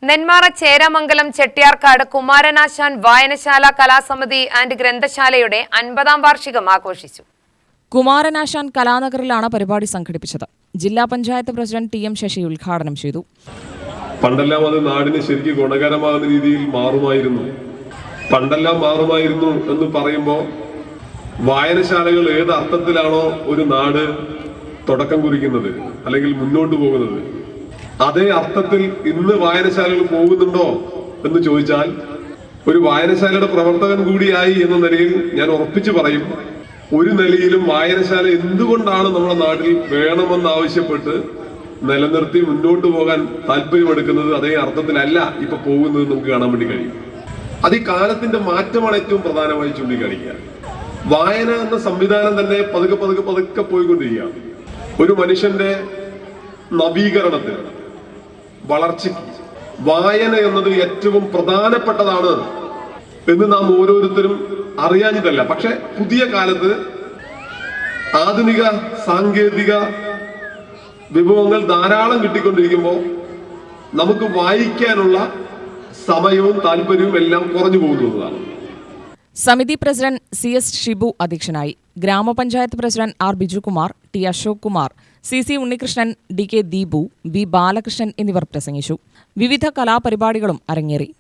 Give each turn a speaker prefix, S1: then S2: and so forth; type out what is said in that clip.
S1: നെന്മാറ ചേരാമംഗലം ചെട്ടിയാർക്കാട് കുമാരനാശാൻ വായനശാല കലാസമിതി ആൻഡ് ഗ്രന്ഥശാലയുടെ 50ാം വാർഷികം ആഘോഷിച്ചു.
S2: കുമാരനാശാൻ കലാനഗറിലാണ് പരിപാടി സംഘടിപ്പിച്ചത്. ജില്ലാ panchayat president T M Sasi ഉദ്ഘാടനം ചെയ്തു.
S3: പണ്ടെല്ലാം അത് നാടിന് ശരിക്കും ഗുണകരമാകുന്ന രീതിയിൽ മാറുമായിരുന്നു എന്ന് പറയുമ്പോൾ വായനശാലകൾ ഏത് അർത്ഥത്തിലാണോ ഒരു നാട് തുടക്കം കുറിക്കുന്നത് അല്ലെങ്കിൽ മുന്നോട്ട് പോകുന്നത്, അതേ അർത്ഥത്തിൽ ഇന്ന് വായനശാലകൾ പോകുന്നുണ്ടോ എന്ന് ചോദിച്ചാൽ ഒരു വായനശാലയുടെ പ്രവർത്തകൻ കൂടിയായി എന്ന നിലയിൽ ഞാൻ ഉറപ്പിച്ചു പറയും, ഒരു നിലയിലും വായനശാല എന്തുകൊണ്ടാണ് നമ്മുടെ നാട്ടിൽ വേണമെന്നാവശ്യപ്പെട്ട് നിലനിർത്തി മുന്നോട്ട് പോകാൻ താല്പര്യമെടുക്കുന്നത് അതേ അർത്ഥത്തിലല്ല ഇപ്പൊ പോകുന്നത് നമുക്ക് കാണാൻ വേണ്ടി കഴിയും. അത് ഈ കാലത്തിന്റെ മാറ്റമാണ് ഏറ്റവും പ്രധാനമായി ചൂണ്ടിക്കാണിക്കുക. വായന എന്ന സംവിധാനം തന്നെ പതുക്കെ പോയിക്കൊണ്ടിരിക്കുകയാണ്. ഒരു മനുഷ്യന്റെ നവീകരണത്തിന്, വളർച്ചയ്ക്ക് വായന എന്നത് ഏറ്റവും പ്രധാനപ്പെട്ടതാണ് എന്ന് നാം ഓരോരുത്തരും അറിയാഞ്ഞിട്ടല്ല. പക്ഷെ പുതിയ കാലത്ത് ആധുനിക സാങ്കേതിക വിഭവങ്ങൾ ധാരാളം കിട്ടിക്കൊണ്ടിരിക്കുമ്പോൾ നമുക്ക് വായിക്കാനുള്ള സമയവും താല്പര്യവും എല്ലാം കുറഞ്ഞു പോകുന്നതാണ്.
S2: സമിതി പ്രസിഡന്റ് സി എസ് ഷിബു അധ്യക്ഷനായി. ഗ്രാമപഞ്ചായത്ത് president R Bijukumar, T Ashok Kumar, C C Unnikrishnan, D K Deepu, B Balakrishnan എന്നിവർ പ്രസംഗിച്ചു. വിവിധ കലാപരിപാടികളും അരങ്ങേറി.